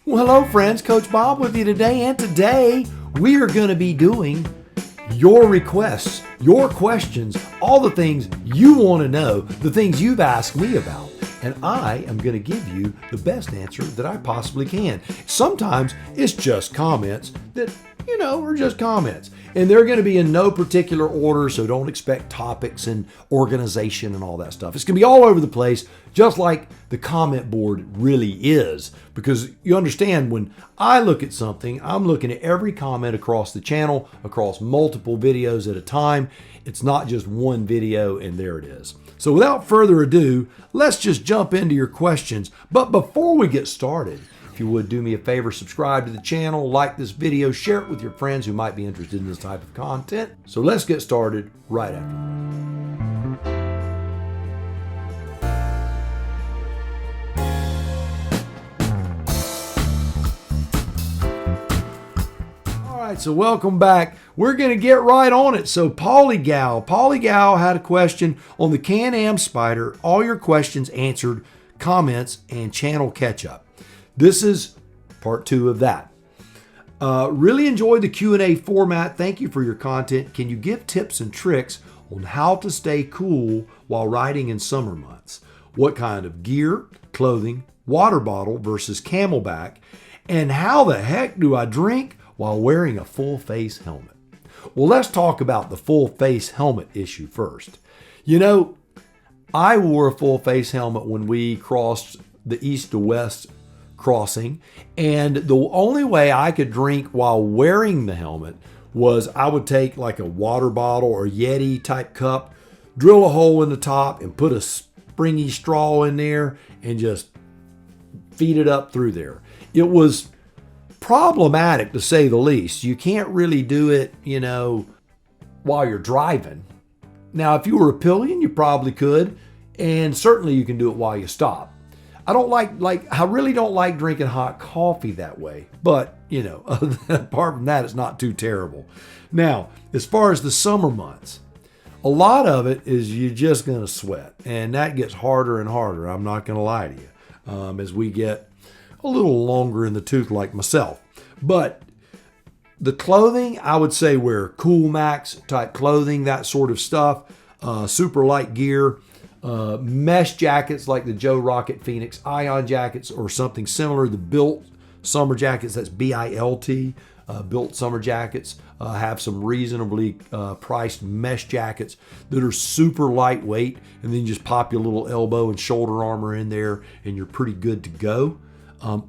Well, hello friends, Coach Bob with you today, and today we are going to be doing your requests, your questions, all the things you want to know, the things you've asked me about, and I am going to give you the best answer that I possibly can. Sometimes it's just comments that, are just comments, and they're going to be in no particular order, so don't expect topics and organization and all that stuff. It's going to be all over the place, just like the comment board really is, because you understand when I look at something, I'm looking at every comment across the channel, across multiple videos at a time. It's not just one video and there it is. So without further ado, let's just jump into your questions. But before we get started, if you would do me a favor, subscribe to the channel, like this video, share it with your friends who might be interested in this type of content. So let's get started right after. All right, so welcome back. We're going to get right on it. So Pollak had a question on the CanAm Spyder. All your questions answered, comments, and channel catch-up. This is part 2 of that. Really enjoyed the Q&A format. Thank you for your content. Can you give tips and tricks on how to stay cool while riding in summer months? What kind of gear, clothing, water bottle versus Camelback, and how the heck do I drink while wearing a full face helmet? Well, let's talk about the full face helmet issue first. I wore a full face helmet when we crossed the east to west crossing, and the only way I could drink while wearing the helmet was I would take like a water bottle or Yeti type cup, drill a hole in the top and put a springy straw in there and just feed it up through there. It was problematic to say the least. You can't really do it, while you're driving. Now, if you were a pillion, you probably could, and certainly you can do it while you stop. I really don't like drinking hot coffee that way, but apart from that, it's not too terrible. Now, as far as the summer months, a lot of it is you're just going to sweat, and that gets harder and harder. I'm not going to lie to you, as we get a little longer in the tooth like myself. But the clothing, I would say wear Cool Max type clothing, that sort of stuff, super light gear. Mesh jackets like the Joe Rocket Phoenix Ion jackets or something similar. The Built summer jackets, that's B-I-L-T, Built summer jackets, have some reasonably priced mesh jackets that are super lightweight, and then you just pop your little elbow and shoulder armor in there and you're pretty good to go.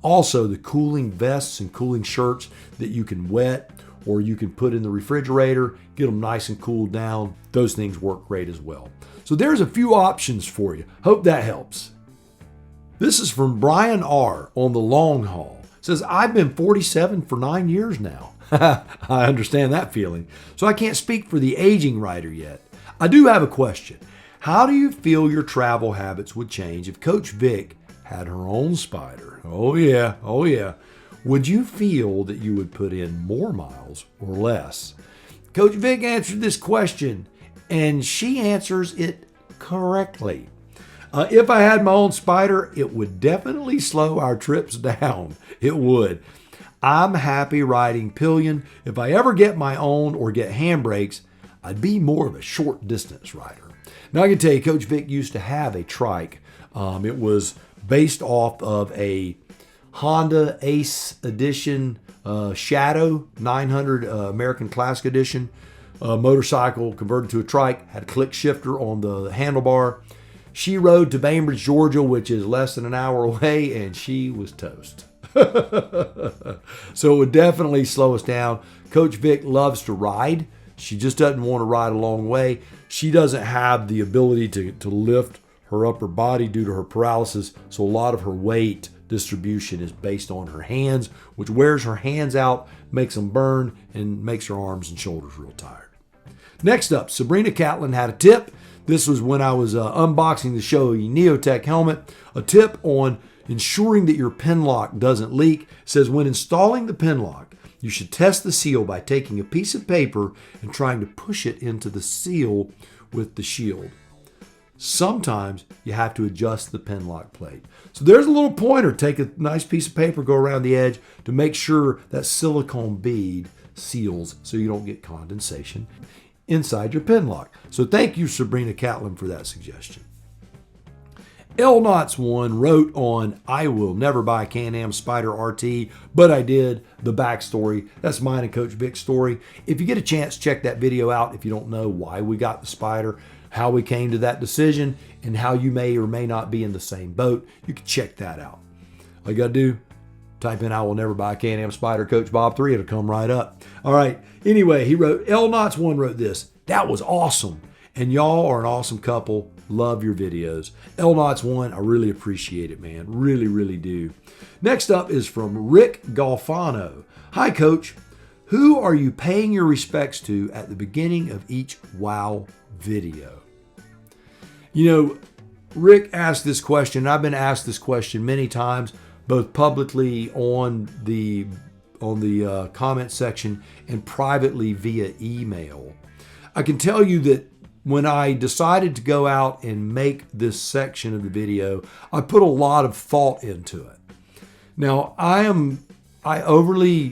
Also, the cooling vests and cooling shirts that you can wet or you can put in the refrigerator, get them nice and cooled down. Those things work great as well. So there's a few options for you. Hope that helps. This is from Brian R. on the long haul. Says, I've been 47 for 9 years now. I understand that feeling. So I can't speak for the aging rider yet. I do have a question. How do you feel your travel habits would change if Coach Vic had her own Spyder? Oh yeah. Would you feel that you would put in more miles or less? Coach Vic answered this question, and she answers it correctly. If I had my own Spyder, it would definitely slow our trips down. It would. I'm happy riding pillion. If I ever get my own or get handbrakes, I'd be more of a short distance rider. Now I can tell you, Coach Vic used to have a trike. It was based off of a Honda Ace Edition Shadow 900 American Classic Edition motorcycle converted to a trike, had a click shifter on the handlebar. She rode to Bainbridge, Georgia, which is less than an hour away, and she was toast. So it would definitely slow us down. Coach Vic loves to ride. She just doesn't want to ride a long way. She doesn't have the ability to lift her upper body due to her paralysis, so a lot of her weight distribution is based on her hands, which wears her hands out, makes them burn, and makes her arms and shoulders real tired. Next up, Sabrina Catlin had a tip. This was when I was unboxing the Showy Neotec helmet. A tip on ensuring that your pin lock doesn't leak. It says when installing the pin lock, you should test the seal by taking a piece of paper and trying to push it into the seal with the shield. sometimes you have to adjust the pin lock plate. So there's a little pointer. Take a nice piece of paper, go around the edge to make sure that silicone bead seals so you don't get condensation inside your pin lock. So thank you, Sabrina Catlin, for that suggestion. L-Knots1 wrote on, I will never buy a CanAm Spyder RT, but I did, the backstory. That's mine and Coach Vic's story. If you get a chance, check that video out if you don't know why we got the Spyder, how we came to that decision, and how you may or may not be in the same boat. You can check that out. All you got to do, type in I will never buy a CanAm Spyder Coach Bob 3. It'll come right up. All right. Anyway, he wrote, L-Knots1 wrote this. That was awesome. And y'all are an awesome couple. Love your videos. L-Knots1, I really appreciate it, man. Really, really do. Next up is from Rick Golfano. Hi, Coach. Who are you paying your respects to at the beginning of each WOW video? You know, Rick asked this question. I've been asked this question many times, both publicly on the comment section and privately via email. I can tell you that when I decided to go out and make this section of the video, I put a lot of thought into it. Now, I'm overly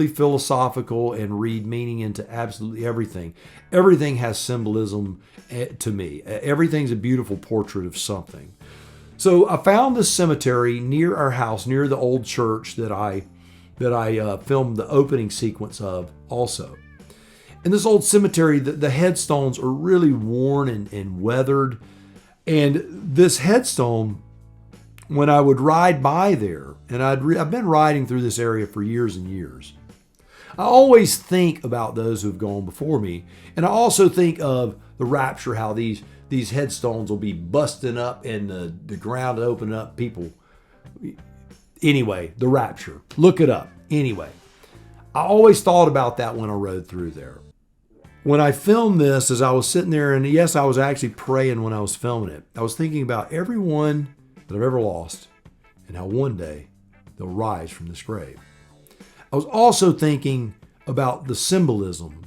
philosophical and read meaning into absolutely everything. Everything has symbolism to me. Everything's a beautiful portrait of something. So I found this cemetery near our house, near the old church that I filmed the opening sequence of also. In this old cemetery, the headstones are really worn and weathered. And this headstone, when I would ride by there, and I've been riding through this area for years and years, I always think about those who have gone before me. And I also think of the rapture, how these headstones will be busting up and the ground opening up, people. Anyway, the rapture. Look it up. Anyway, I always thought about that when I rode through there. When I filmed this, as I was sitting there, and yes, I was actually praying when I was filming it, I was thinking about everyone that I've ever lost and how one day they'll rise from this grave. I was also thinking about the symbolism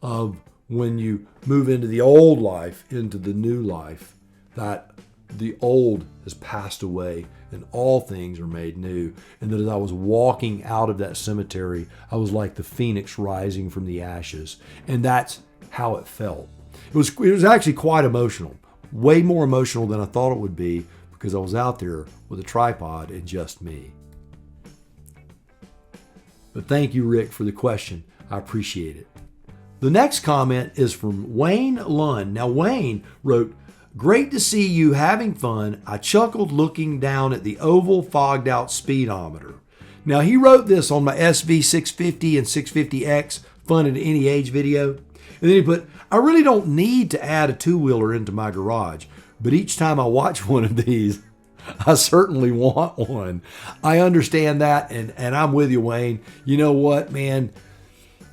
of when you move into the old life, into the new life, that the old has passed away and all things are made new. And that as I was walking out of that cemetery, I was like the phoenix rising from the ashes. And that's how it felt. It was actually quite emotional, way more emotional than I thought it would be, because I was out there with a tripod and just me. But thank you, Rick, for the question. I appreciate it. The next comment is from Wayne Lund. Now, Wayne wrote, great to see you having fun. I chuckled looking down at the oval fogged out speedometer. Now, he wrote this on my SV650 and 650X Fun at Any Age video. And then he put, I really don't need to add a two-wheeler into my garage, but each time I watch one of these, I certainly want one. I understand that, and I'm with you, Wayne. You know what, man?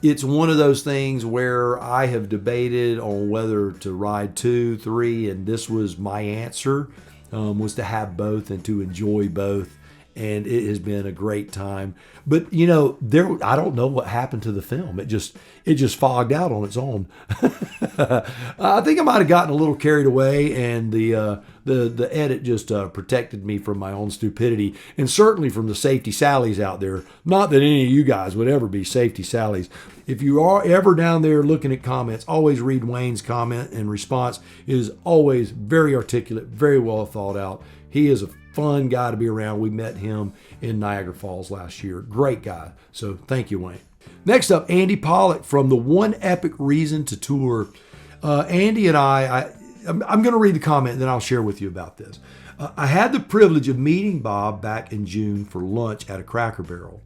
It's one of those things where I have debated on whether to ride 2, 3, and this was my answer, was to have both and to enjoy both. And it has been a great time. But you know, I don't know what happened to the film. It just fogged out on its own. I think I might have gotten a little carried away, and the edit just protected me from my own stupidity, and certainly from the safety Sallies out there. Not that any of you guys would ever be safety Sallies. If you are ever down there looking at comments, always read Wayne's comment and response. It is always very articulate, very well thought out. He is a fun guy to be around. We met him in Niagara Falls last year. Great guy. So thank you, Wayne. Next up, Andy Pollak from the One Epic Reason to Tour. Andy and I'm going to read the comment and then I'll share with you about this. I had the privilege of meeting Bob back in June for lunch at a Cracker Barrel.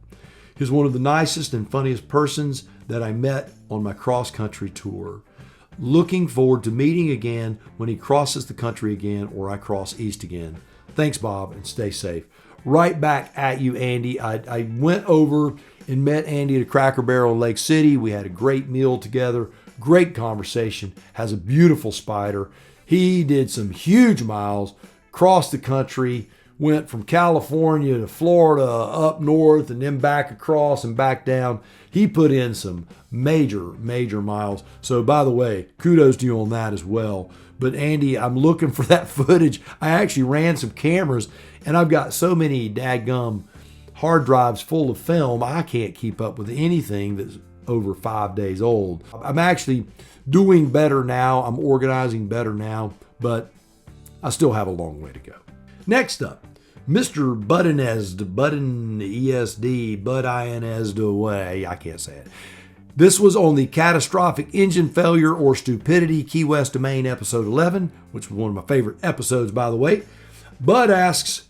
He's one of the nicest and funniest persons that I met on my cross-country tour. Looking forward to meeting again when he crosses the country again or I cross east again. Thanks, Bob, and stay safe. Right back at you, Andy. I went over and met Andy at a Cracker Barrel in Lake City. We had a great meal together, great conversation, has a beautiful Spyder. He did some huge miles, crossed the country, went from California to Florida, up north, and then back across and back down. He put in some major miles. So, by the way, kudos to you on that as well. But Andy, I'm looking for that footage. I actually ran some cameras, and I've got so many dadgum hard drives full of film, I can't keep up with anything that's over 5 days old. I'm actually doing better now. I'm organizing better now, but I still have a long way to go. Next up, Mr. Button away. I can't say it. This was on the catastrophic engine failure or stupidity Key West Domain episode 11, which was one of my favorite episodes, by the way. Bud asks,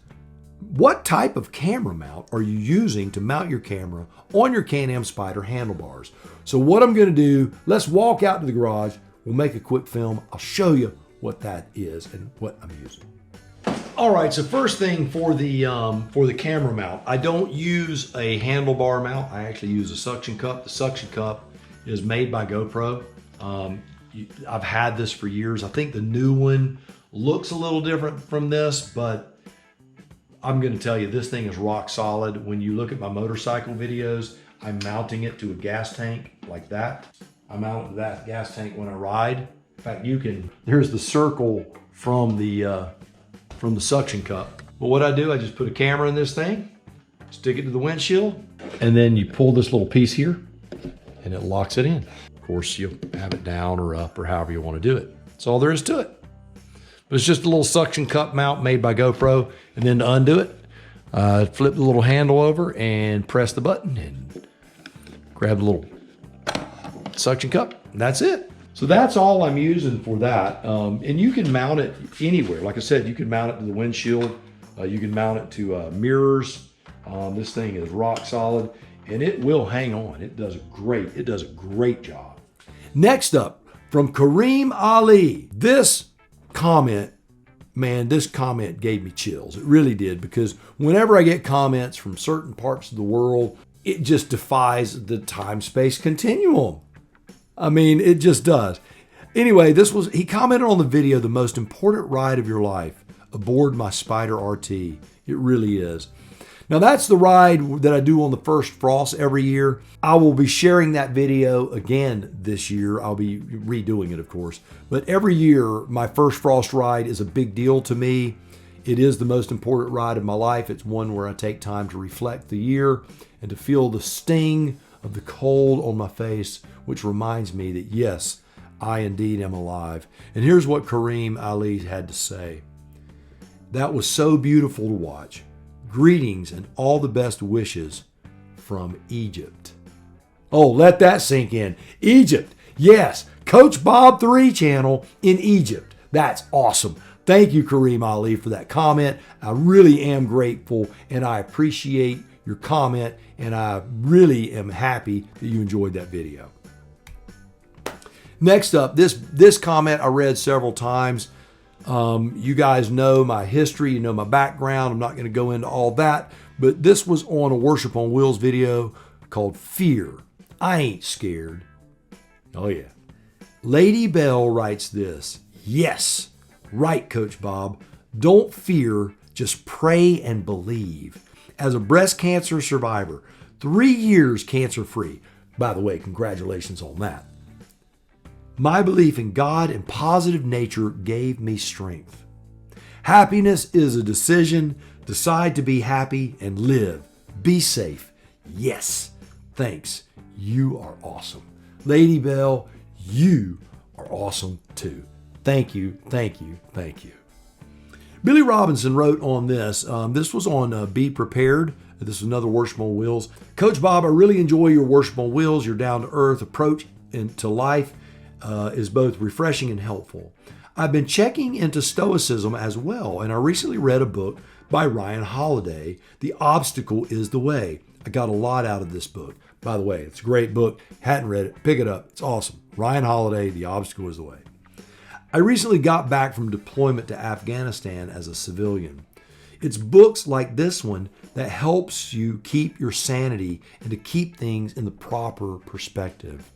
what type of camera mount are you using to mount your camera on your CanAm Spyder handlebars? So what I'm going to do, let's walk out to the garage. We'll make a quick film. I'll show you what that is and what I'm using. All right, so first thing for the camera mount, I don't use a handlebar mount. I actually use a suction cup. The suction cup is made by GoPro. I've had this for years. I think the new one looks a little different from this, but I'm gonna tell you, this thing is rock solid. When you look at my motorcycle videos, I'm mounting it to a gas tank like that. I mount that gas tank when I ride. In fact, there's the circle from the suction cup. But what I do, I just put a camera in this thing, stick it to the windshield, and then you pull this little piece here and it locks it in. Of course, you'll have it down or up or however you want to do it. That's all there is to it. But it's just a little suction cup mount made by GoPro. And then to undo it, flip the little handle over and press the button and grab the little suction cup. And that's it. So that's all I'm using for that. And you can mount it anywhere. Like I said, you can mount it to the windshield. You can mount it to mirrors. This thing is rock solid and it will hang on. It does a great job. Next up, from Kareem Ali. This comment gave me chills. It really did, because whenever I get comments from certain parts of the world, it just defies the time-space continuum. I mean, it just does. Anyway, he commented on the video, the most important ride of your life, aboard my Spyder RT. It really is. Now that's the ride that I do on the first frost every year. I will be sharing that video again this year. I'll be redoing it, of course. But every year, my first frost ride is a big deal to me. It is the most important ride of my life. It's one where I take time to reflect the year and to feel the sting of the cold on my face, which reminds me that yes, I indeed am alive. And here's what Kareem Ali had to say. That was so beautiful to watch. Greetings and all the best wishes from Egypt. Oh, let that sink in. Egypt. Yes, Coach Bob 3 channel in Egypt. That's awesome. Thank you, Kareem Ali, for that comment. I really am grateful and I appreciate your comment, and I really am happy that you enjoyed that video. Next up, this comment I read several times. You guys know my history, you know my background. I'm not going to go into all that, but this was on a Worship on Wheels video called Fear. I ain't scared. Oh yeah. Lady Bell writes this. Yes, right, Coach Bob. Don't fear, just pray and believe. As a breast cancer survivor, 3 years cancer-free. By the way, congratulations on that. My belief in God and positive nature gave me strength. Happiness is a decision. Decide to be happy and live. Be safe. Yes. Thanks. You are awesome. Lady Bell, you are awesome too. Thank you, thank you, thank you. Billy Robinson wrote on this. This was on Be Prepared. This is another Worship on Wheels. Coach Bob, I really enjoy your Worship on Wheels. Your down-to-earth approach to life is both refreshing and helpful. I've been checking into Stoicism as well, and I recently read a book by Ryan Holiday, The Obstacle is the Way. I got a lot out of this book. By the way, it's a great book. Hadn't read it, pick it up. It's awesome. Ryan Holiday, The Obstacle is the Way. I recently got back from deployment to Afghanistan as a civilian. It's books like this one that helps you keep your sanity and to keep things in the proper perspective.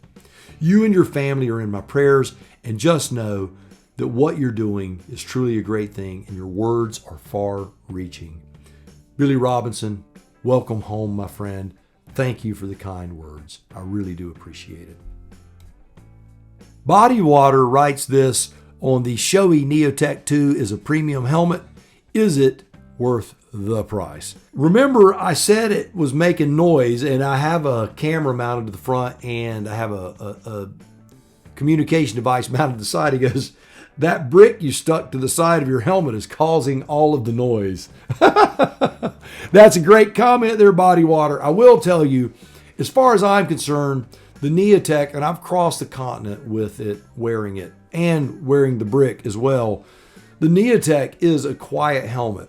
You and your family are in my prayers, and just know that what you're doing is truly a great thing and your words are far-reaching. Billy Robinson, welcome home, my friend. Thank you for the kind words. I really do appreciate it. Body Water writes this on the Showy Neotec 2 is a premium helmet. Is it worth the price? Remember, I said it was making noise, and I have a camera mounted to the front and I have a communication device mounted to the side. He goes, that brick you stuck to the side of your helmet is causing all of the noise. That's a great comment there, Body Water. I will tell you, as far as I'm concerned, the Neotec, and I've crossed the continent with it, wearing it, and wearing the brick as well. The Neotec is a quiet helmet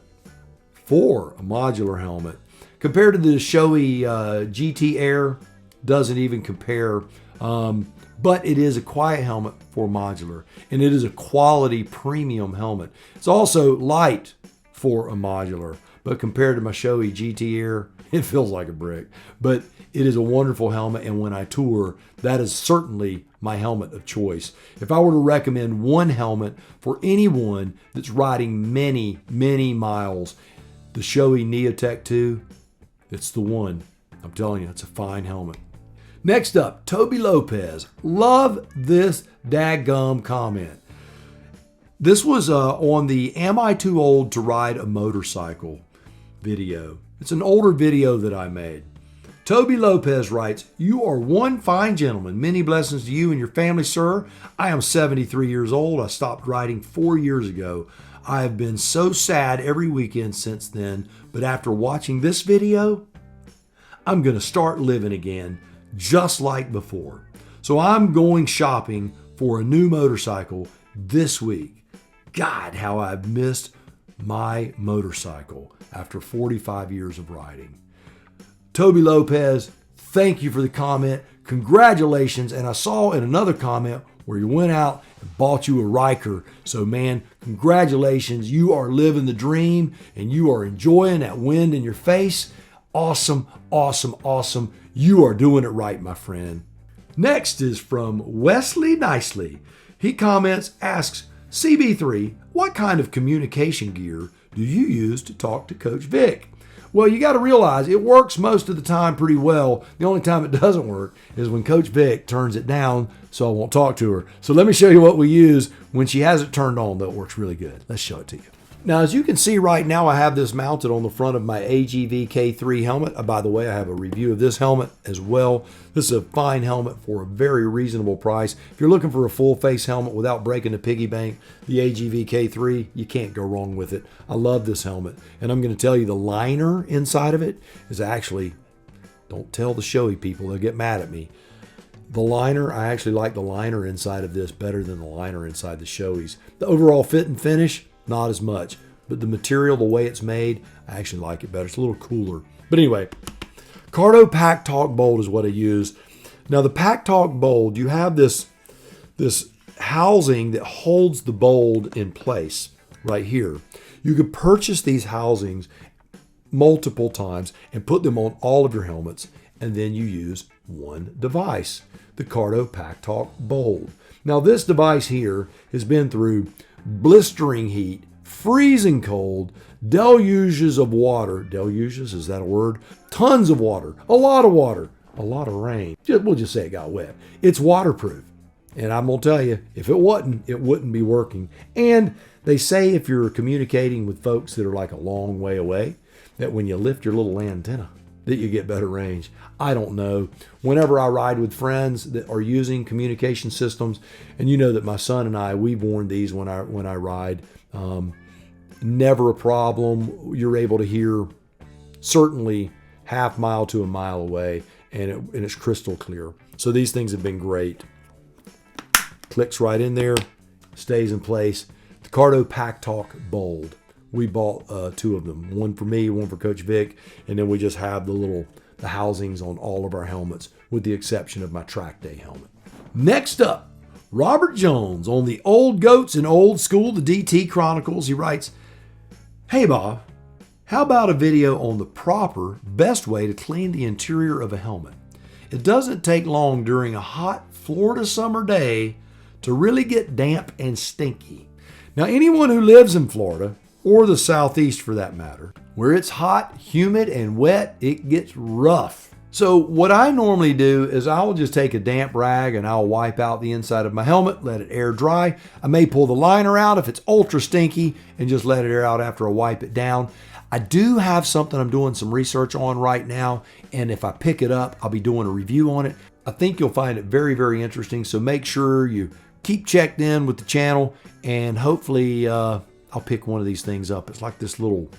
for a modular helmet. Compared to the Shoei GT Air, doesn't even compare. But it is a quiet helmet for modular, and it is a quality premium helmet. It's also light for a modular, but compared to my Shoei GT Air, it feels like a brick. But it is a wonderful helmet, and when I tour, that is certainly my helmet of choice. If I were to recommend one helmet for anyone that's riding many, many miles, the Shoei Neotec 2, it's the one. I'm telling you, it's a fine helmet. Next up, Toby Lopez. Love this daggum comment. This was on the Am I Too Old to Ride a Motorcycle video. It's an older video that I made. Toby Lopez writes, you are one fine gentleman. Many blessings to you and your family, sir. I am 73 years old. I stopped riding 4 years ago. I have been so sad every weekend since then, but after watching this video, I'm going to start living again, just like before. So I'm going shopping for a new motorcycle this week. God, how I've missed my motorcycle after 45 years of riding. Toby Lopez, thank you for the comment. Congratulations. And I saw in another comment where you went out and bought you a Riker. So man, congratulations. You are living the dream and you are enjoying that wind in your face. Awesome, awesome, awesome. You are doing it right, my friend. Next is from Wesley Nicely. He comments, asks, CB3, what kind of communication gear do you use to talk to Coach Vic? Well, you got to realize it works most of the time pretty well. The only time it doesn't work is when Coach Vic turns it down, so I won't talk to her. So let me show you what we use when she has it turned on, though it works really good. Let's show it to you. Now, as you can see right now, I have this mounted on the front of my AGV K3 helmet. By the way, I have a review of this helmet as well. This is a fine helmet for a very reasonable price. If you're looking for a full face helmet without breaking the piggy bank, the AGV K3, you can't go wrong with it. I love this helmet. And I'm going to tell you the liner inside of it is actually, don't tell the Shoei people, they'll get mad at me. The liner, I actually like the liner inside of this better than the liner inside the Shoei's. The overall fit and finish, not as much, but the material, the way it's made, I actually like it better. It's a little cooler. But anyway, Cardo Pack Talk Bolt is what I use. Now the Pack Talk Bolt, you have this housing that holds the bolt in place right here. You could purchase these housings multiple times and put them on all of your helmets, and then you use one device, the Cardo Pack Talk Bolt. Now this device here has been through blistering heat, freezing cold, deluges of water. Deluges, is that a word? Tons of water, a lot of rain. We'll just say it got wet. It's waterproof. And I'm going to tell you, if it wasn't, it wouldn't be working. And they say if you're communicating with folks that are like a long way away, that when you lift your little antenna, that you get better range. I don't know. Whenever I ride with friends that are using communication systems, and you know that my son and I, we've worn these when I ride. Never a problem. You're able to hear certainly half mile to a mile away, and it's crystal clear. So these things have been great. Clicks right in there, stays in place. The Cardo Pack Talk Bold. We bought two of them, one for me, one for Coach Vic, and then we just have the housings on all of our helmets, with the exception of my track day helmet. Next up, Robert Jones on the Old Goats and Old School, the DT Chronicles. He writes, hey Bob, how about a video on the proper, best way to clean the interior of a helmet? It doesn't take long during a hot Florida summer day to really get damp and stinky. Now, anyone who lives in Florida, or the Southeast for that matter, where it's hot, humid, and wet, it gets rough. So what I normally do is I'll just take a damp rag and I'll wipe out the inside of my helmet, let it air dry. I may pull the liner out if it's ultra stinky and just let it air out after I wipe it down. I do have something I'm doing some research on right now, and if I pick it up, I'll be doing a review on it. I think you'll find it very, very interesting, so make sure you keep checked in with the channel, and hopefully I'll pick one of these things up. It's like this little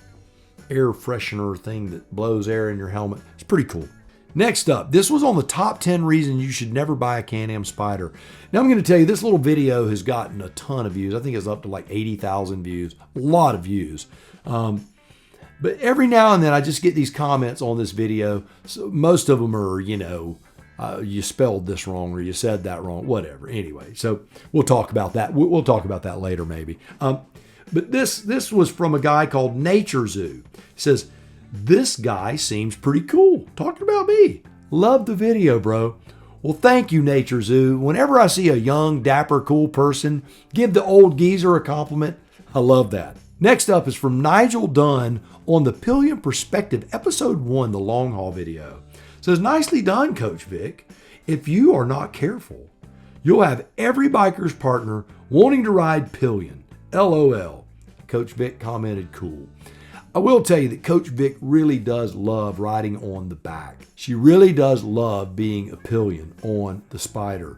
air freshener thing that blows air in your helmet. It's pretty cool. Next up, this was on the top 10 reasons you should never buy a CanAm Spyder. Now I'm going to tell you, this little video has gotten a ton of views. I think it's up to like 80,000 views. A lot of views. But every now and then I just get these comments on this video. So most of them are, you know, you spelled this wrong or you said that wrong, whatever. Anyway, so we'll talk about that. We'll talk about that later maybe. But this was from a guy called Nature Zoo. He says, this guy seems pretty cool. Talking about me. Love the video, bro. Well, thank you, Nature Zoo. Whenever I see a young, dapper, cool person, give the old geezer a compliment. I love that. Next up is from Nigel Dunn on the Pillion Perspective, Episode 1, the long haul video. It says, nicely done, Coach Vic. If you are not careful, you'll have every biker's partner wanting to ride Pillion. LOL. Coach Vic commented, cool. I will tell you that Coach Vic really does love riding on the back. She really does love being a pillion on the Spyder.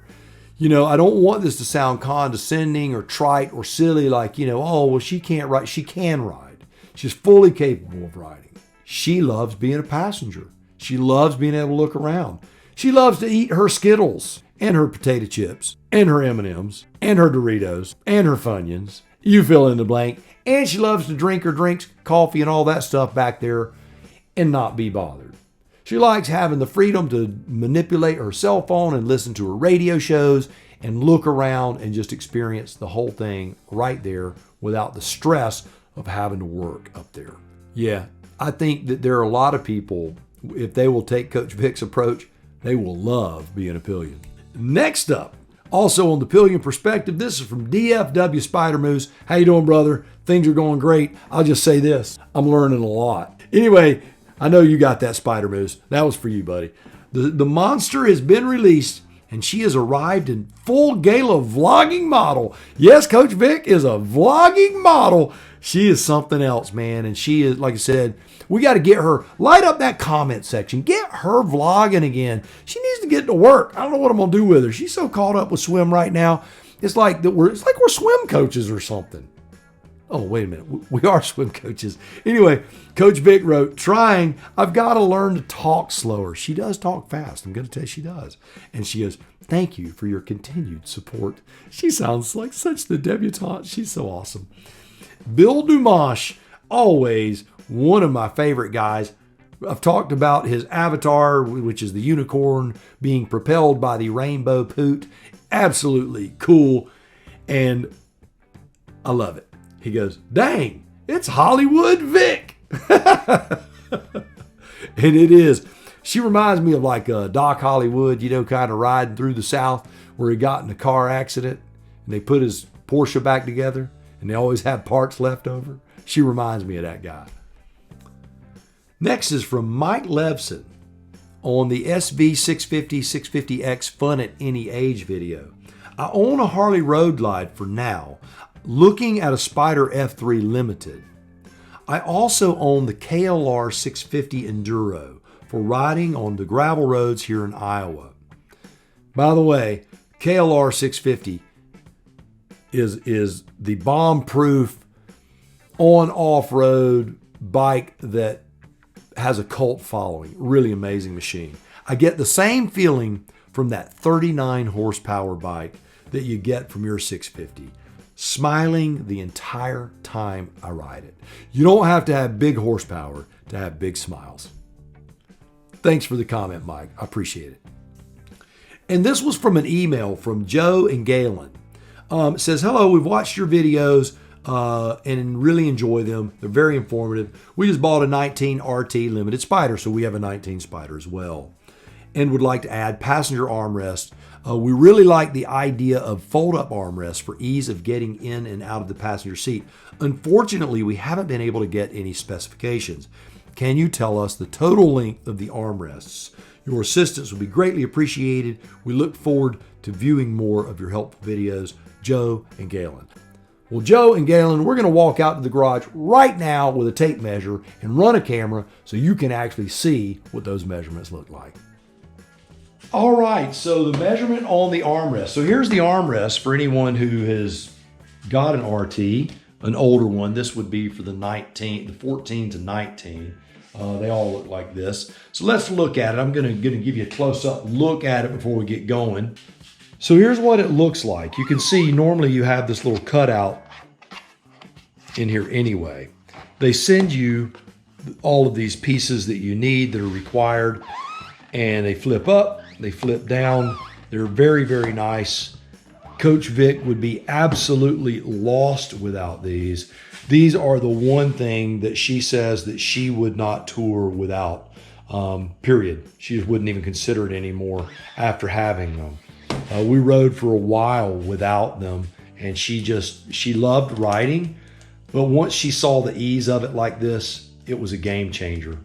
You know, I don't want this to sound condescending or trite or silly like, you know, oh, well, she can't ride. She can ride. She's fully capable of riding. She loves being a passenger. She loves being able to look around. She loves to eat her Skittles and her potato chips and her M&Ms and her Doritos and her Funyuns. You fill in the blank. And she loves to drink her drinks, coffee, and all that stuff back there and not be bothered. She likes having the freedom to manipulate her cell phone and listen to her radio shows and look around and just experience the whole thing right there without the stress of having to work up there. Yeah, I think that there are a lot of people, if they will take Coach Vic's approach, they will love being a pillion. Next up, also on the Pillion Perspective, this is from DFW Spider Moose. How you doing, brother? Things are going great. I'll just say this. I'm learning a lot. Anyway, I know you got that, Spider Moose. That was for you, buddy. The monster has been released, and she has arrived in full gala vlogging model. Yes, Coach Vic is a vlogging model. She is something else, man. And she is, like I said, we got to get her, light up that comment section. Get her vlogging again. She needs to get to work. I don't know what I'm going to do with her. She's so caught up with swim right now. It's like we're swim coaches or something. Oh, wait a minute. We are swim coaches. Anyway, Coach Vic wrote, trying, I've got to learn to talk slower. She does talk fast. I'm going to tell you she does. And she goes, thank you for your continued support. She sounds like such the debutante. She's so awesome. Bill Dumash, always one of my favorite guys. I've talked about his avatar, which is the unicorn being propelled by the rainbow poot. Absolutely cool. And I love it. He goes, dang, it's Hollywood Vic. And it is. She reminds me of like Doc Hollywood, you know, kind of riding through the South where he got in a car accident and they put his Porsche back together and they always have parts left over. She reminds me of that guy. Next is from Mike Levson on the SV650-650X Fun at Any Age video. I own a Harley Road Glide for now, looking at a Spyder F3 Limited. I also own the KLR 650 Enduro for riding on the gravel roads here in Iowa. By the way, KLR 650 is the bomb-proof on-off-road bike that has a cult following. Really amazing machine. I get the same feeling from that 39 horsepower bike that you get from your 650. Smiling the entire time I ride it. You don't have to have big horsepower to have big smiles. Thanks for the comment, Mike. I appreciate it. And this was from an email from Joe and Galen. It says, hello, we've watched your videos and really enjoy them. They're very informative. We just bought a 19 RT Limited Spyder, so we have a 19 Spyder as well. And would like to add passenger armrest. We really like the idea of fold-up armrests for ease of getting in and out of the passenger seat. Unfortunately, we haven't been able to get any specifications. can you tell us the total length of the armrests? Your assistance would be greatly appreciated. We look forward to viewing more of your helpful videos. Joe and Galen. Well, Joe and Galen, we're going to walk out to the garage right now with a tape measure and run a camera so you can actually see what those measurements look like. All right, so the measurement on the armrest. So here's the armrest for anyone who has got an RT, an older one. This would be for the 14 to 19. They all look like this. So let's look at it. I'm gonna give you a close-up look at it before we get going. So here's what it looks like. You can see normally you have this little cutout in here anyway. They send you all of these pieces that you need that are required, and they flip up, they flip down. They're very, very nice. Coach Vic would be absolutely lost without these. These are the one thing that she says that she would not tour without, period. She just wouldn't even consider it anymore after having them. We rode for a while without them, and she loved riding, but once she saw the ease of it like this, it was a game changer.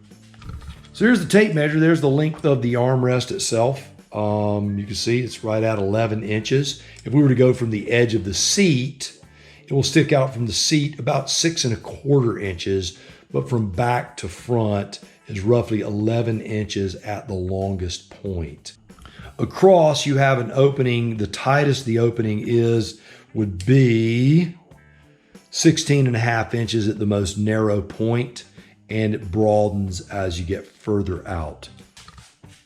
So here's the tape measure. There's the length of the armrest itself. You can see it's right at 11 inches. If we were to go from the edge of the seat, it will stick out from the seat about 6¼ inches, but from back to front is roughly 11 inches at the longest point. Across, you have an opening. The tightest the opening would be 16½ inches at the most narrow point, and it broadens as you get further out.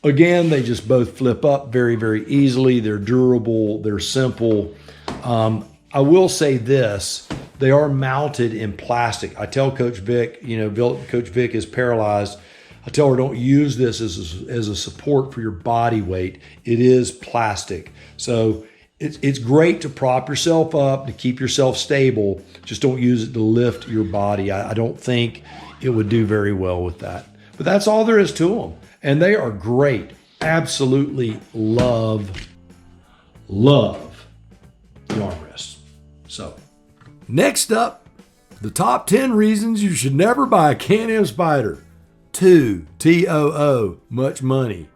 Again, they just both flip up very, very easily. They're durable, they're simple. I will say this, they are mounted in plastic. I tell Coach Vic, Coach Vic is paralyzed. I tell her don't use this as a support for your body weight. It is plastic. So it's great to prop yourself up, to keep yourself stable. Just don't use it to lift your body. I don't think it would do very well with that. But that's all there is to them. And they are great. Absolutely love the armrests. So, next up, the top 10 reasons you should never buy a CanAm Spyder. 2, T-O-O, much money.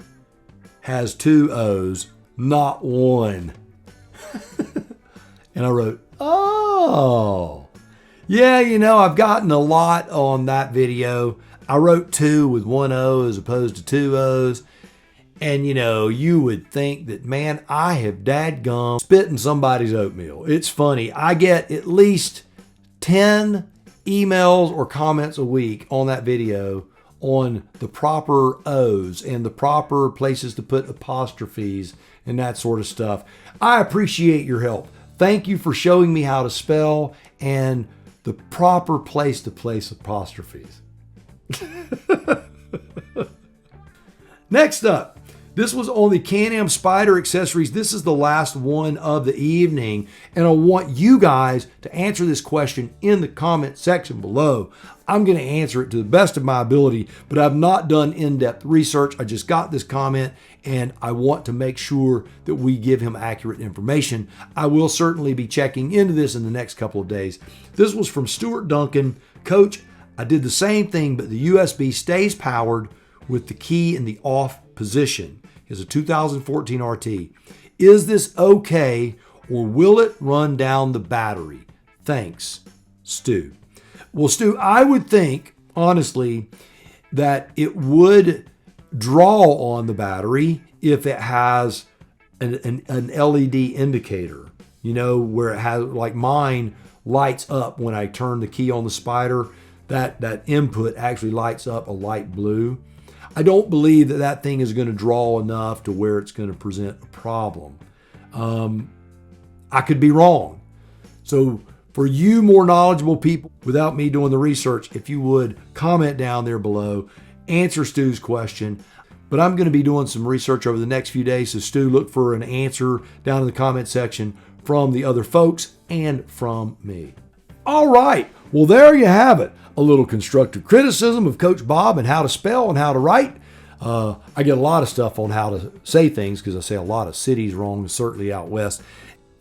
Has 2 O's, not 1. And I wrote, oh. Yeah, I've gotten a lot on that video. I wrote 2 with 1 O as opposed to 2 O's. And you would think that, man, I have dadgum spit in somebody's oatmeal. It's funny. I get at least 10 emails or comments a week on that video on the proper O's and the proper places to put apostrophes and that sort of stuff. I appreciate your help. Thank you for showing me how to spell and the proper place to place apostrophes. Next up, this was on the CanAm Spyder accessories. This is the last one of the evening, and I want you guys to answer this question in the comment section below. I'm going to answer it to the best of my ability, but I've not done in-depth research. I just got this comment, and I want to make sure that we give him accurate information. I will certainly be checking into this in the next couple of days. This was from Stuart Duncan. Coach, I did the same thing, but the USB stays powered with the key in the off position. It's a 2014 RT. Is this okay, or will it run down the battery? Thanks, Stu. Well, Stu, I would think, honestly, that it would draw on the battery if it has an LED indicator, where it has, like mine lights up when I turn the key on the Spyder. That input actually lights up a light blue. I don't believe that thing is going to draw enough to where it's going to present a problem. I could be wrong. So for you more knowledgeable people, without me doing the research, if you would comment down there below, answer Stu's question. But I'm going to be doing some research over the next few days. So Stu, look for an answer down in the comment section from the other folks and from me. All right. Well, there you have it. A little constructive criticism of Coach Bob and how to spell and how to write. I get a lot of stuff on how to say things because I say a lot of cities wrong, certainly out west.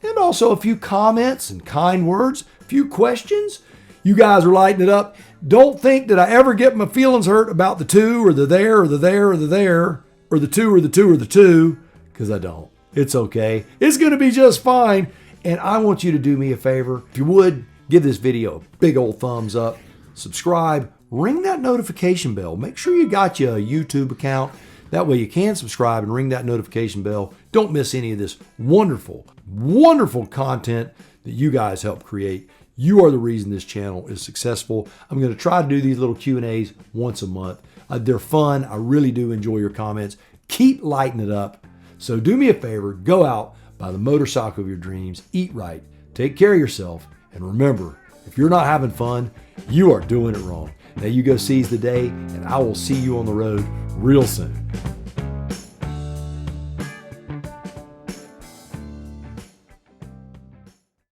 And also a few comments and kind words, a few questions. You guys are lighting it up. Don't think that I ever get my feelings hurt about the two or the there or the there or the there or the two or the two or the two, because I don't. It's okay. It's going to be just fine. And I want you to do me a favor. If you would, give this video a big old thumbs up, subscribe, ring that notification bell. Make sure you got you a YouTube account. That way you can subscribe and ring that notification bell. Don't miss any of this wonderful, wonderful content that you guys help create. You are the reason this channel is successful. I'm going to try to do these little Q&As once a month. They're fun. I really do enjoy your comments. Keep lighting it up. So do me a favor, go out, buy the motorcycle of your dreams, eat right, take care of yourself, and remember, if you're not having fun, you are doing it wrong. Now you go seize the day, and I will see you on the road real soon.